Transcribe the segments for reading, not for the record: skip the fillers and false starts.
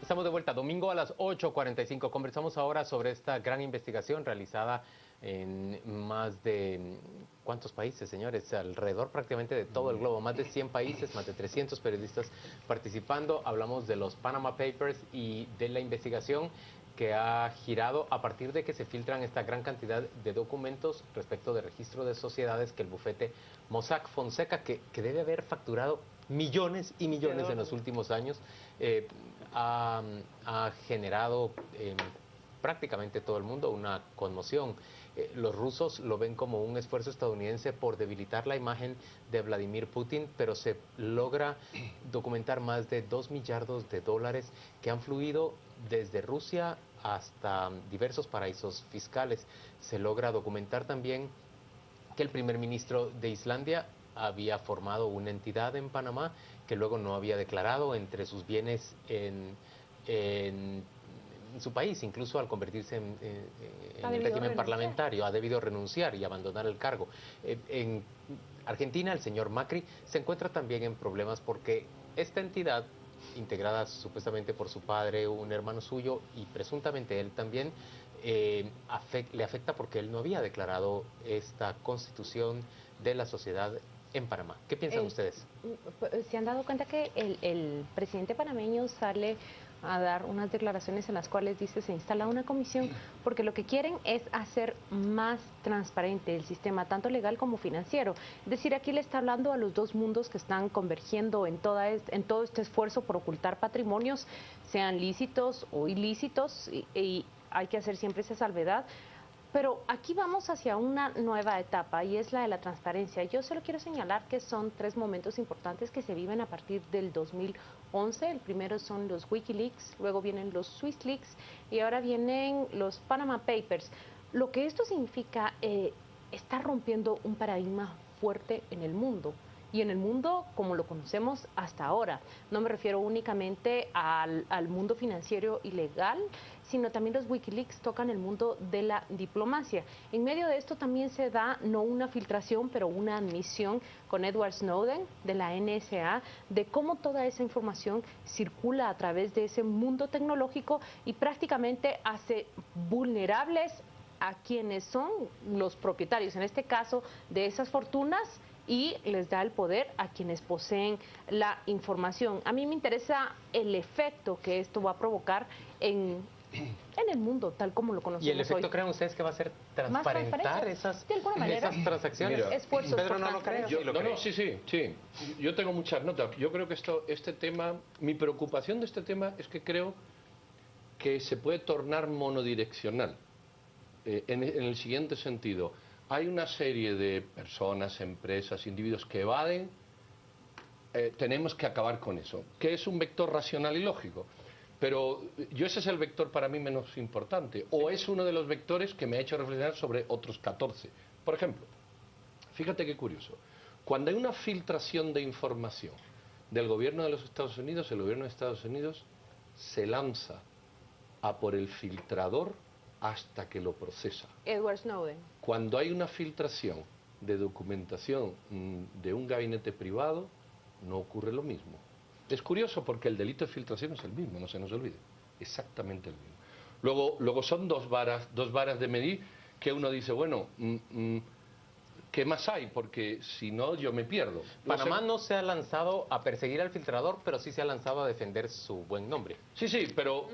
Estamos de vuelta, domingo a las 8:45. Conversamos ahora sobre esta gran investigación realizada en más de, ¿cuántos países, señores? Alrededor prácticamente de todo el globo, más de 100 países, más de 300 periodistas participando. Hablamos de los Panama Papers y de la investigación que ha girado a partir de que se filtran esta gran cantidad de documentos respecto de registro de sociedades que el bufete Mossack Fonseca, que debe haber facturado millones y millones en los últimos años, ha generado en prácticamente todo el mundo una conmoción. Los rusos lo ven como un esfuerzo estadounidense por debilitar la imagen de Vladimir Putin, pero se logra documentar más de 2 millardos de dólares que han fluido desde Rusia hasta diversos paraísos fiscales. Se logra documentar también que el primer ministro de Islandia había formado una entidad en Panamá que luego no había declarado entre sus bienes en su país, incluso al convertirse en el régimen parlamentario, ha debido renunciar y abandonar el cargo. En Argentina, el señor Macri se encuentra también en problemas porque esta entidad, integrada supuestamente por su padre, un hermano suyo y presuntamente él también, le afecta porque él no había declarado esta constitución de la sociedad en Panamá. ¿Qué piensan ustedes? ¿Se han dado cuenta que el presidente panameño sale a dar unas declaraciones en las cuales dice se instala una comisión porque lo que quieren es hacer más transparente el sistema, tanto legal como financiero? Es decir, aquí le está hablando a los dos mundos que están convergiendo en todo este esfuerzo por ocultar patrimonios, sean lícitos o ilícitos, y hay que hacer siempre esa salvedad. Pero aquí vamos hacia una nueva etapa y es la de la transparencia. Yo solo quiero señalar que son 3 momentos importantes que se viven a partir del 2011. El primero son los Wikileaks, luego vienen los SwissLeaks y ahora vienen los Panama Papers. Lo que esto significa, está rompiendo un paradigma fuerte en el mundo. Y en el mundo como lo conocemos hasta ahora. No me refiero únicamente al mundo financiero y legal, sino también los Wikileaks tocan el mundo de la diplomacia. En medio de esto también se da no una filtración, pero una admisión con Edward Snowden de la NSA, de cómo toda esa información circula a través de ese mundo tecnológico y prácticamente hace vulnerables a quienes son los propietarios, en este caso, de esas fortunas, y les da el poder a quienes poseen la información. A mí me interesa el efecto que esto va a provocar en el mundo tal como lo conocemos hoy. ¿Y el efecto creen ustedes que va a ser transparentar esas transacciones? Esfuerzos. Pedro, ¿no lo cree? Sí. Yo tengo muchas notas. Yo creo que este tema, mi preocupación de este tema es que creo que se puede tornar monodireccional en el siguiente sentido. Hay una serie de personas, empresas, individuos que evaden, tenemos que acabar con eso, que es un vector racional y lógico. Pero ese es el vector para mí menos importante, o es uno de los vectores que me ha hecho reflexionar sobre otros 14. Por ejemplo, fíjate qué curioso, cuando hay una filtración de información del gobierno de los Estados Unidos, el gobierno de Estados Unidos se lanza a por el filtrador hasta que lo procesa. Edward Snowden. Cuando hay una filtración de documentación de un gabinete privado, no ocurre lo mismo. Es curioso porque el delito de filtración es el mismo, no se nos olvide, exactamente el mismo. Luego son dos varas de medir que uno dice, bueno, ¿qué más hay? Porque si no, yo me pierdo. Panamá no se ha lanzado a perseguir al filtrador, pero sí se ha lanzado a defender su buen nombre. Sí, pero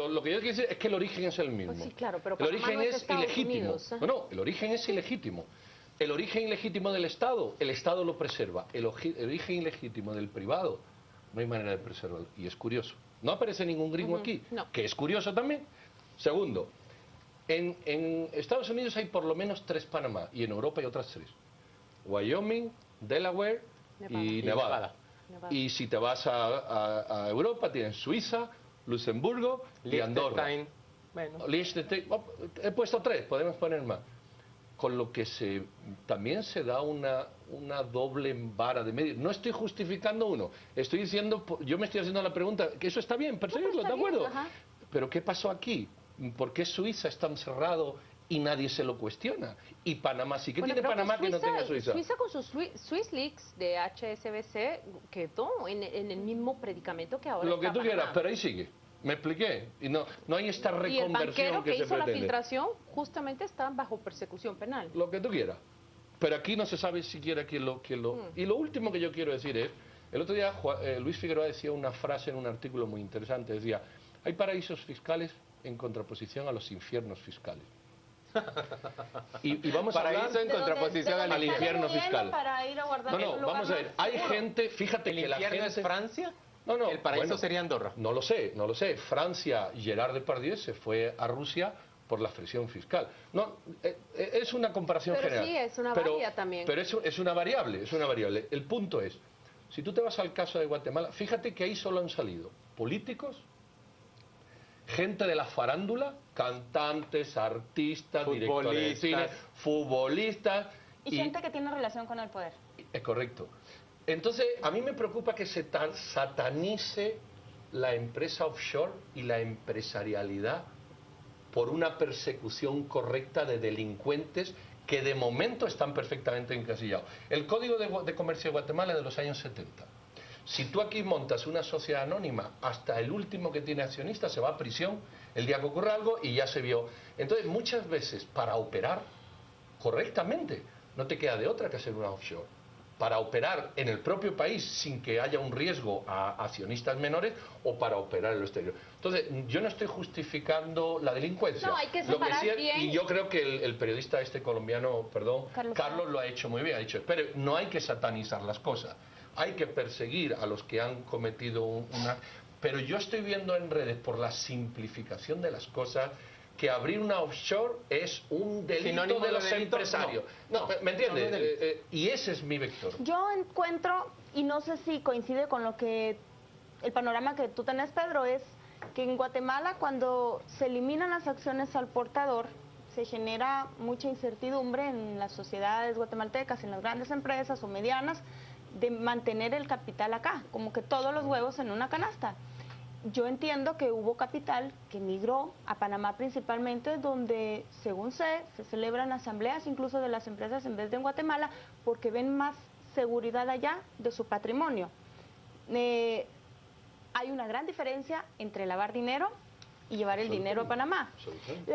lo que yo quiero decir es que el origen es el mismo. Pues sí, claro, pero el origen es ilegítimo. No, el origen es ilegítimo. El origen ilegítimo del Estado, el Estado lo preserva. El origen ilegítimo del privado, no hay manera de preservarlo. Y es curioso. No aparece ningún gringo aquí, que es curioso también. Segundo, en Estados Unidos hay por lo menos 3 Panamá y en Europa hay otras 3. Wyoming, Delaware y Nevada. Y si te vas a Europa tienes Suiza, Luxemburgo y Andorra. Liechtenstein, he puesto 3, podemos poner más. Con lo que también se da una doble vara de medir. No estoy justificando uno, estoy diciendo, yo me estoy haciendo la pregunta, que eso está bien, perseguirlo, ¿de acuerdo? Pero ¿qué pasó aquí? ¿Por qué Suiza es tan cerrado y nadie se lo cuestiona? Y Panamá sí. ¿Qué tiene Panamá que no tenga Suiza? Suiza con sus SwissLeaks de HSBC quedó en el mismo predicamento que ahora lo que tú quieras, pero ahí sigue. ¿Me expliqué? Y no hay esta Y el reconversión banquero que se hizo la pretende. filtración justamente está bajo persecución penal. Lo que tú quieras. Pero aquí no se sabe siquiera quién lo... Y lo último que yo quiero decir es, el otro día Luis Figueroa decía una frase en un artículo muy interesante, decía, hay paraísos fiscales en contraposición a los infiernos fiscales. Y vamos a hablar Paraíso en contraposición al infierno fiscal. Para ir a guardar en un No, lugar vamos a ver, más hay seguro. gente, fíjate ¿El que la infierno gente... es Francia? No, El paraíso bueno, sería Andorra. No lo sé. Francia, Gerard Depardieu se fue a Rusia por la presión fiscal. No, es una comparación Pero general. sí, es una válida también. Pero es una variable. El punto es, si tú te vas al caso de Guatemala, fíjate que ahí solo han salido políticos, gente de la farándula, cantantes, artistas, directores de cine, futbolistas. Y gente que tiene relación con el poder. Es correcto. Entonces, a mí me preocupa que se satanice la empresa offshore y la empresarialidad por una persecución correcta de delincuentes que de momento están perfectamente encasillados. El Código de Comercio de Guatemala es de los años 70. Si tú aquí montas una sociedad anónima, hasta el último que tiene accionistas se va a prisión el día que ocurre algo y ya se vio. Entonces, muchas veces, para operar correctamente, no te queda de otra que hacer una offshore. Para operar en el propio país sin que haya un riesgo a accionistas menores o para operar en lo exterior. Entonces, yo no estoy justificando la delincuencia. No, hay que Lo separar sí es- bien. Y yo creo que el periodista colombiano, Carlos lo ha hecho muy bien. Ha dicho, espere, no hay que satanizar las cosas. Hay que perseguir a los que han cometido una... Pero yo estoy viendo en redes, por la simplificación de las cosas, que abrir una offshore es un delito Sinónimo de los delito, empresarios. no. ¿Me entiendes? No es delito. Y ese es mi vector. Yo encuentro, y no sé si coincide con lo que el panorama que tú tenés, Pedro, es que en Guatemala cuando se eliminan las acciones al portador, se genera mucha incertidumbre en las sociedades guatemaltecas, en las grandes empresas o medianas, de mantener el capital acá, como que todos los huevos en una canasta. Yo entiendo que hubo capital que migró a Panamá principalmente, donde, según sé, se celebran asambleas incluso de las empresas en vez de en Guatemala, porque ven más seguridad allá de su patrimonio. Hay una gran diferencia entre lavar dinero y llevar el dinero a Panamá.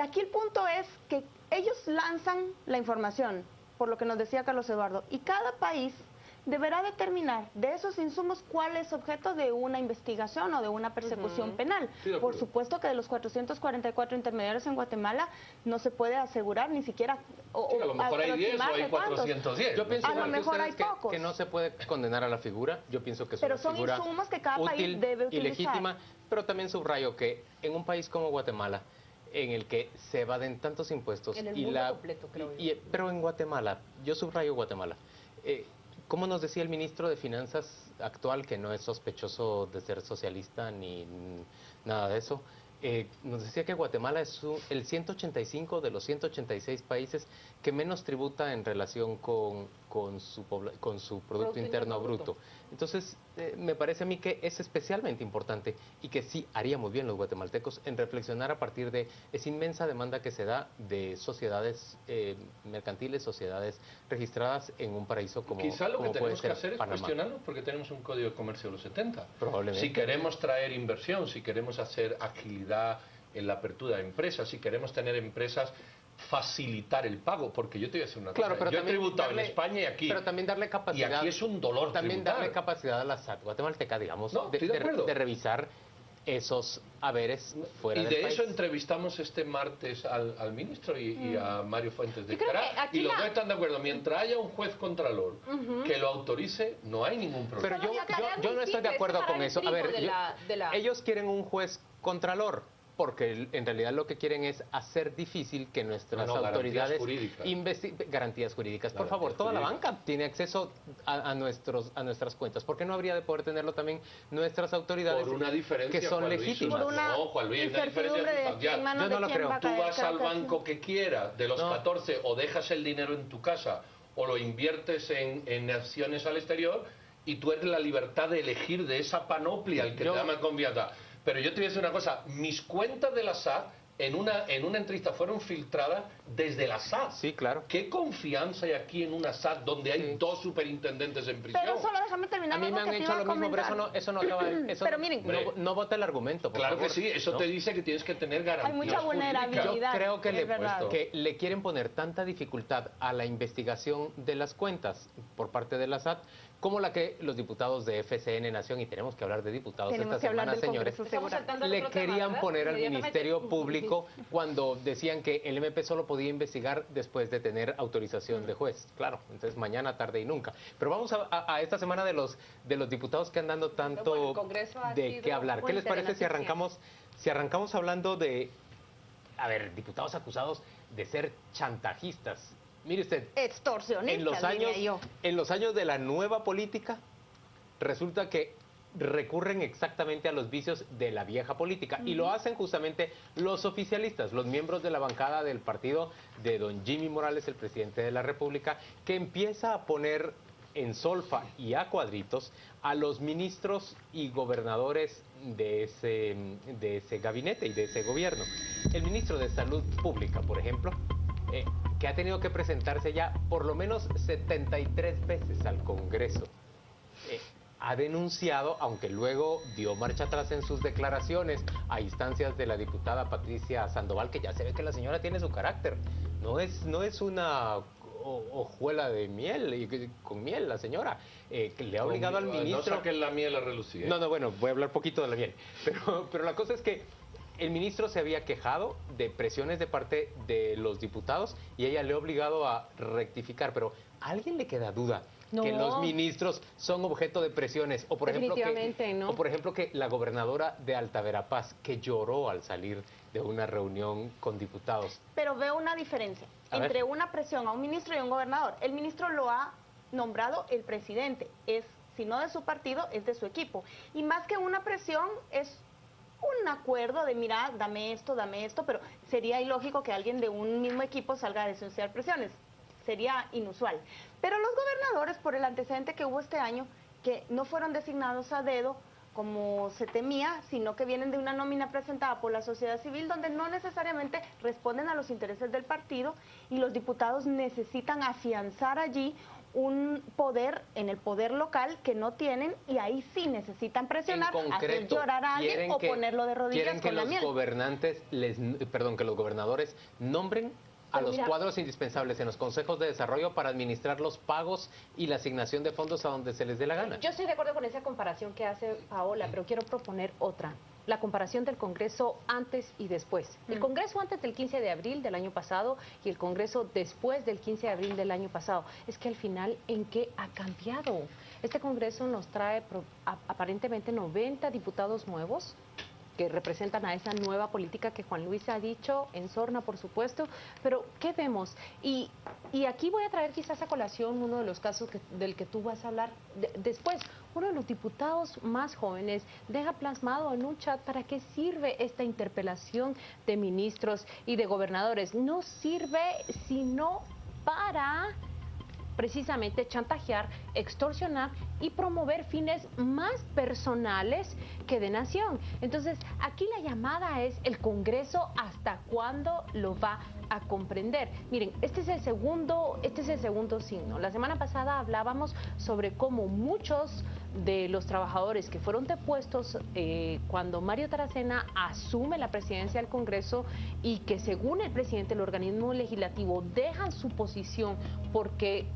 Aquí el punto es que ellos lanzan la información, por lo que nos decía Carlos Eduardo, y cada país deberá determinar de esos insumos cuál es objeto de una investigación o de una persecución penal. Sí, Por supuesto que de los 444 intermediarios en Guatemala no se puede asegurar ni siquiera Sí, a lo mejor hay 10 o hay aproximarle cuántos. 410. Yo pienso A lo igual que mejor ustedes hay pocos. que no se puede condenar a la figura. Yo pienso que es Pero una son figura insumos que cada útil país debe y utilizar. legítima. Pero también subrayo que en un país como Guatemala, en el que se evaden tantos impuestos En el y mundo completo, creo yo. pero en Guatemala, yo subrayo Guatemala. Como nos decía el ministro de Finanzas actual, que no es sospechoso de ser socialista ni nada de eso, nos decía que Guatemala es el 185 de los 186 países que menos tributa en relación con su Producto Interno Bruto. Entonces, me parece a mí que es especialmente importante y que sí haría muy bien los guatemaltecos en reflexionar a partir de esa inmensa demanda que se da de sociedades mercantiles, sociedades registradas en un paraíso como, Quizá lo que como puede tenemos que ser hacer es Panamá. cuestionarnos porque tenemos un código de comercio de los 70. Probablemente. Si queremos traer inversión, si queremos hacer agilidad en la apertura de empresas, si queremos tener empresas, facilitar el pago, porque yo te voy a decir una Claro, cosa, pero yo he también tributado en darle- España y aquí, Pero también darle y capacidad. aquí es un dolor También tributar. darle capacidad a la SAT guatemalteca, digamos, No, estoy de acuerdo. de revisar esos haberes fuera Y del de país. eso entrevistamos este martes al ministro y a Mario Fuentes de Yo creo Cará, que aquí y los la- dos están de acuerdo. Mientras haya un juez contralor que lo autorice, no hay ningún problema. Pero No, la tarea es yo muy no estoy de simple, acuerdo es separar con el eso. A ver, trigo de la- ellos quieren un juez contralor, porque en realidad lo que quieren es hacer difícil que nuestras No, autoridades garantías garantías jurídicas. Por Garantías favor, toda la jurídicas. banca tiene acceso a nuestras cuentas. ¿Por qué no habría de poder tenerlo también nuestras autoridades Por una diferencia, que son Juan Luis, legítimas? Por una No, Juan Luis, una diferencia incertidumbre de sustancial. en manos Yo no de lo quién creo. va a Tú caer vas cada al operación. banco que quieras, de los No. 14, o dejas el dinero en tu casa o lo inviertes en acciones al exterior y tú eres la libertad de elegir de esa panoplia el que Yo- te llama confianza. Pero yo te voy a decir una cosa, mis cuentas de la SAT en una entrevista fueron filtradas desde la SAT. Sí, claro. ¿Qué confianza hay aquí en una SAT donde hay dos superintendentes en prisión? Pero solo déjame terminar. A mí me han hecho lo mismo, pero eso no acaba. Pero miren, no vota el argumento. Claro que sí, eso te dice que tienes que tener garantías. Hay mucha vulnerabilidad. Yo creo que que le quieren poner tanta dificultad a la investigación de las cuentas por parte de la SAT como la que los diputados de FCN Nación, y tenemos que hablar de diputados esta semana, señores, le querían poner al Ministerio Público cuando decían que el MP solo podía investigar después de tener autorización de juez. Claro, entonces mañana, tarde y nunca. Pero vamos a esta semana de los diputados que han dado tanto de qué hablar. ¿Qué les parece si arrancamos hablando de, a ver, diputados acusados de ser chantajistas? Mire usted, extorsionistas, en los años de la nueva política, resulta que recurren exactamente a los vicios de la vieja política, y lo hacen justamente los oficialistas, los miembros de la bancada del partido de don Jimmy Morales, el presidente de la República, que empieza a poner en solfa y a cuadritos a los ministros y gobernadores de ese gabinete y de ese gobierno. El ministro de Salud Pública, por ejemplo, que ha tenido que presentarse ya por lo menos 73 veces al Congreso, ha denunciado, aunque luego dio marcha atrás en sus declaraciones a instancias de la diputada Patricia Sandoval, que ya se ve que la señora tiene su carácter, no es una hojuela de miel, con miel la señora, que le ha obligado al ministro... No saquen la miel a relucir. No, bueno, voy a hablar poquito de la miel, pero la cosa es que el ministro se había quejado de presiones de parte de los diputados y ella le ha obligado a rectificar, pero ¿a alguien le queda duda que los ministros son objeto de presiones? O por ejemplo que la gobernadora de Alta Verapaz, que lloró al salir de una reunión con diputados. Pero veo una diferencia entre una presión a un ministro y a un gobernador. El ministro lo ha nombrado el presidente, si no de su partido, es de su equipo. Y más que una presión, es un acuerdo de, mira, dame esto, pero sería ilógico que alguien de un mismo equipo salga a denunciar presiones. Sería inusual. Pero los gobernadores, por el antecedente que hubo este año, que no fueron designados a dedo como se temía, sino que vienen de una nómina presentada por la sociedad civil, donde no necesariamente responden a los intereses del partido, y los diputados necesitan afianzar allí un poder en el poder local que no tienen, y ahí sí necesitan presionar, hacer llorar a alguien o ponerlo de rodillas con la miel. Que los gobernadores nombren a los cuadros indispensables en los consejos de desarrollo para administrar los pagos y la asignación de fondos a donde se les dé la gana. Yo estoy de acuerdo con esa comparación que hace Paola, pero quiero proponer otra. La comparación del Congreso antes y después. El Congreso antes del 15 de abril del año pasado y el Congreso después del 15 de abril del año pasado. Es que al final, ¿en qué ha cambiado? Este Congreso nos trae aparentemente 90 diputados nuevos que representan a esa nueva política que Juan Luis ha dicho, en sorna por supuesto, pero ¿qué vemos? Y aquí voy a traer quizás a colación uno de los casos del que tú vas a hablar después. Uno de los diputados más jóvenes deja plasmado en un chat para qué sirve esta interpelación de ministros y de gobernadores. No sirve sino para precisamente chantajear, extorsionar y promover fines más personales que de nación. Entonces, aquí la llamada es: el Congreso, ¿hasta cuándo lo va a comprender? Miren, este es el segundo signo. La semana pasada hablábamos sobre cómo muchos de los trabajadores que fueron depuestos cuando Mario Taracena asume la presidencia del Congreso, y que según el presidente del organismo legislativo dejan su posición porque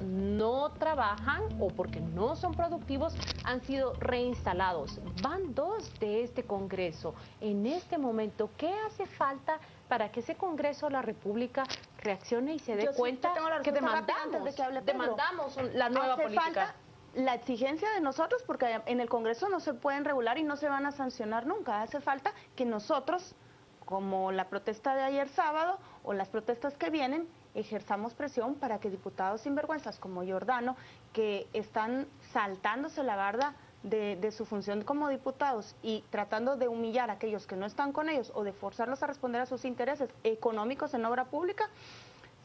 no trabajan o porque no son productivos, han sido reinstalados. Van 2 de este Congreso. En este momento, ¿qué hace falta para que ese Congreso de la República reaccione y se dé cuenta que demandamos la nueva política? Falta la exigencia de nosotros, porque en el Congreso no se pueden regular y no se van a sancionar nunca. Hace falta que nosotros, como la protesta de ayer sábado o las protestas que vienen, ejerzamos presión para que diputados sinvergüenzas como Giordano, que están saltándose la barda de su función como diputados y tratando de humillar a aquellos que no están con ellos o de forzarlos a responder a sus intereses económicos en obra pública,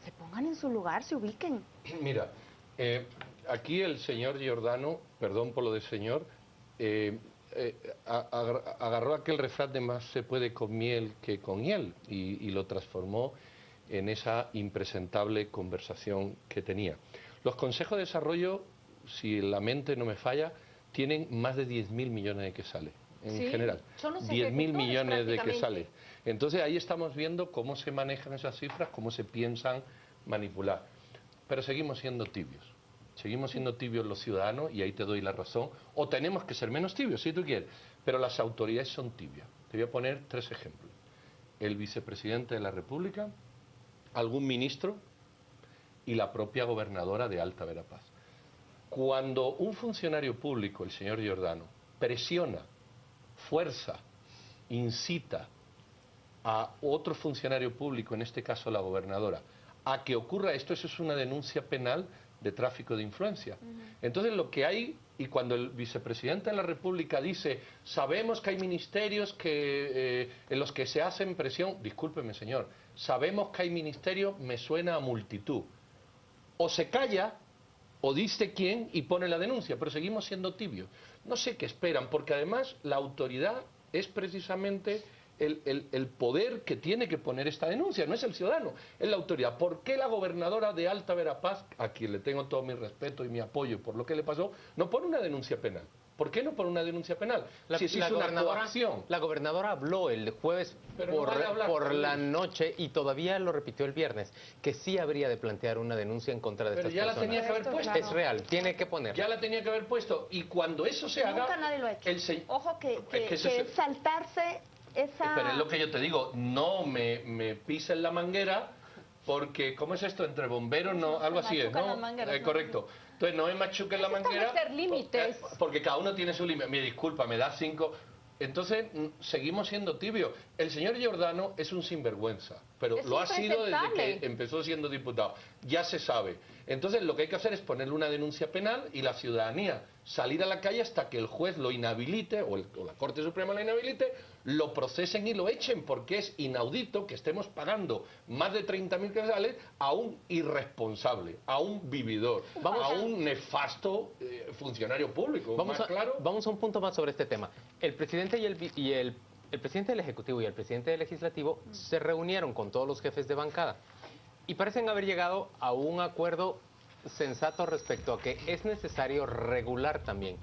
se pongan en su lugar, se ubiquen. Mira, aquí el señor Giordano, perdón por lo de señor, agarró aquel refrán de más se puede con miel que con hiel y lo transformó en esa impresentable conversación que tenía. Los consejos de desarrollo, si la mente no me falla, tienen más de 10.000 millones de quetzales en general. 10.000 millones de quetzales. Entonces ahí estamos viendo cómo se manejan esas cifras, cómo se piensan manipular. Pero seguimos siendo tibios. Seguimos siendo tibios los ciudadanos, y ahí te doy la razón. O tenemos que ser menos tibios, si tú quieres. Pero las autoridades son tibias. Te voy a poner 3 ejemplos. El vicepresidente de la República, algún ministro y la propia gobernadora de Alta Verapaz. Cuando un funcionario público, el señor Giordano, presiona, fuerza, incita a otro funcionario público, en este caso la gobernadora, a que ocurra esto, eso es una denuncia penal de tráfico de influencia. Entonces lo que hay, y cuando el vicepresidente de la República dice, sabemos que hay ministerios en los que se hacen presión, discúlpeme señor, sabemos que hay ministerios, me suena a multitud. O se calla, o dice quién y pone la denuncia, pero seguimos siendo tibios. No sé qué esperan, porque además la autoridad es precisamente el poder que tiene que poner esta denuncia, no es el ciudadano, es la autoridad. ¿Por qué la gobernadora de Alta Verapaz, a quien le tengo todo mi respeto y mi apoyo por lo que le pasó, no pone una denuncia penal? ¿Por qué no pone una denuncia penal? Si existe una coacción. La gobernadora habló el jueves por la noche y todavía lo repitió el viernes, que sí habría de plantear una denuncia en contra de estas personas. Pero ya la tenía que haber puesto. Es real, tiene que ponerla. Ya la tenía que haber puesto. Y cuando eso se haga... Nunca nadie lo ha hecho. Ojo que es saltarse esa... Pero es lo que yo te digo, no me pisen la manguera, porque, ¿cómo es esto? Entre bomberos, no, algo así es, ¿no? Correcto. Entonces, no me machuquen la manguera. Establecer límites. Porque cada uno tiene su límite. Me disculpa, me da 5. Entonces, seguimos siendo tibios. El señor Giordano es un sinvergüenza, pero lo ha sido desde que empezó siendo diputado. Ya se sabe. Entonces, lo que hay que hacer es ponerle una denuncia penal y la ciudadanía salir a la calle hasta que el juez lo inhabilite, o la Corte Suprema lo inhabilite, lo procesen y lo echen, porque es inaudito que estemos pagando más de 30.000 quetzales a un irresponsable, a un vividor, a un nefasto funcionario público. Vamos a un punto más sobre este tema. El presidente el presidente del Ejecutivo y el presidente del Legislativo se reunieron con todos los jefes de bancada y parecen haber llegado a un acuerdo sensato respecto a que es necesario regular también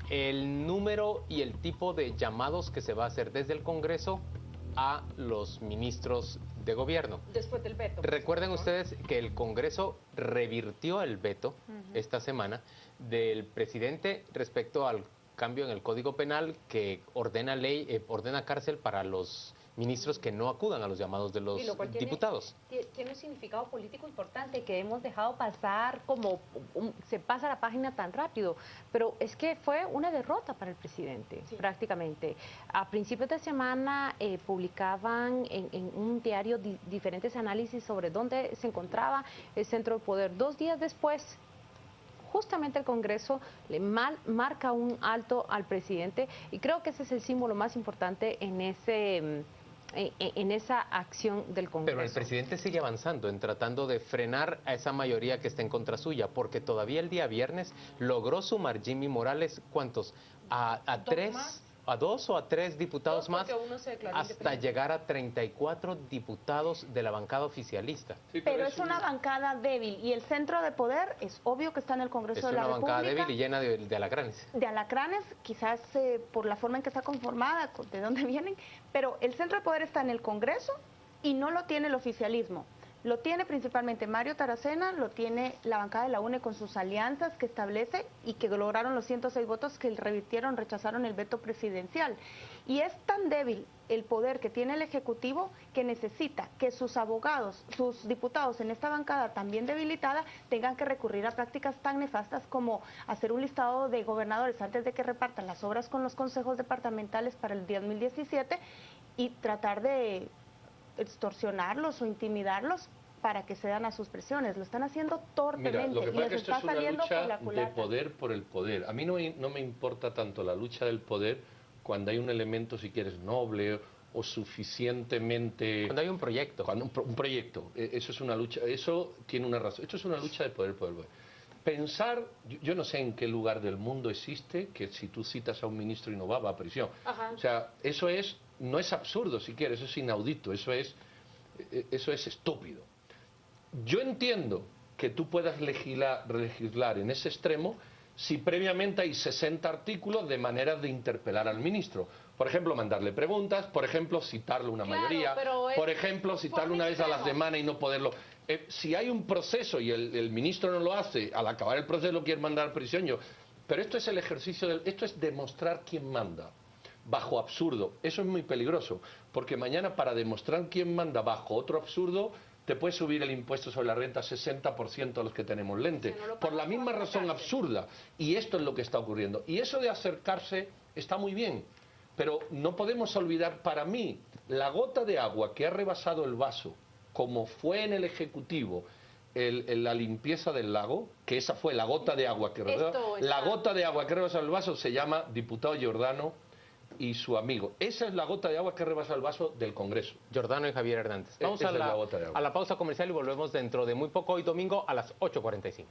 el número y el tipo de llamados que se va a hacer desde el Congreso a los ministros de gobierno. Después del veto. Recuerden ustedes que el Congreso revirtió el veto esta semana del presidente respecto al cambio en el Código Penal que ordena cárcel para los ministros que no acudan a los llamados de los diputados. Tiene un significado político importante que hemos dejado pasar como se pasa la página tan rápido, pero es que fue una derrota para el presidente, prácticamente. A principios de semana publicaban en un diario diferentes análisis sobre dónde se encontraba el centro de poder. 2 días después, justamente el Congreso le marca un alto al presidente y creo que ese es el símbolo más importante en esa acción del Congreso. Pero el presidente sigue avanzando en tratando de frenar a esa mayoría que está en contra suya, porque todavía el día viernes logró sumar Jimmy Morales, ¿cuántos? ¿A 3? ¿A 2 o a 3 diputados más? Hasta llegar a 34 diputados de la bancada oficialista. Sí, pero es una bancada débil y el centro de poder es obvio que está en el Congreso de la República. Es una bancada débil y llena de alacranes. De alacranes, quizás por la forma en que está conformada, de dónde vienen, pero el centro de poder está en el Congreso y no lo tiene el oficialismo. Lo tiene principalmente Mario Taracena, lo tiene la bancada de la UNE con sus alianzas que establece y que lograron los 106 votos que rechazaron el veto presidencial. Y es tan débil el poder que tiene el Ejecutivo que necesita que sus abogados, sus diputados en esta bancada también debilitada, tengan que recurrir a prácticas tan nefastas como hacer un listado de gobernadores antes de que repartan las obras con los consejos departamentales para el 2017 y tratar de extorsionarlos o intimidarlos para que cedan a sus presiones. Lo están haciendo torpemente. Mira, lo que pasa es que esto es una lucha la de poder por el poder. A mí no me importa tanto la lucha del poder cuando hay un elemento, si quieres, noble o suficientemente... Cuando hay un proyecto. Un proyecto. Eso es una lucha, eso tiene una razón. Esto es una lucha de poder por el poder. pensar, yo no sé en qué lugar del mundo existe que si tú citas a un ministro y no va a prisión. Ajá. O sea, eso es, no es absurdo si quieres, eso es inaudito, eso es estúpido. Yo entiendo que tú puedas legislar en ese extremo si previamente hay 60 artículos de maneras de interpelar al ministro. Por ejemplo, mandarle preguntas, por ejemplo, citarle una mayoría, por ejemplo, citarle una vez a la semana y no poderlo... si hay un proceso y el ministro no lo hace, al acabar el proceso lo quiere mandar a prisión, pero esto es el ejercicio, esto es demostrar quién manda, bajo absurdo. Eso es muy peligroso, porque mañana para demostrar quién manda bajo otro absurdo, te puede subir el impuesto sobre la renta 60% a los que tenemos lente, por la misma razón absurda. Y esto es lo que está ocurriendo. Y eso de acercarse está muy bien, pero no podemos olvidar, para mí, la gota de agua que ha rebasado el vaso, como fue en el Ejecutivo la limpieza del lago, que esa fue la gota de agua que rebasó, la gota de agua que rebasó el vaso se llama diputado Giordano y su amigo. Esa es la gota de agua que rebasa el vaso del Congreso. Giordano y Javier Hernández. Vamos a la pausa comercial y volvemos dentro de muy poco, hoy domingo a las 8:45.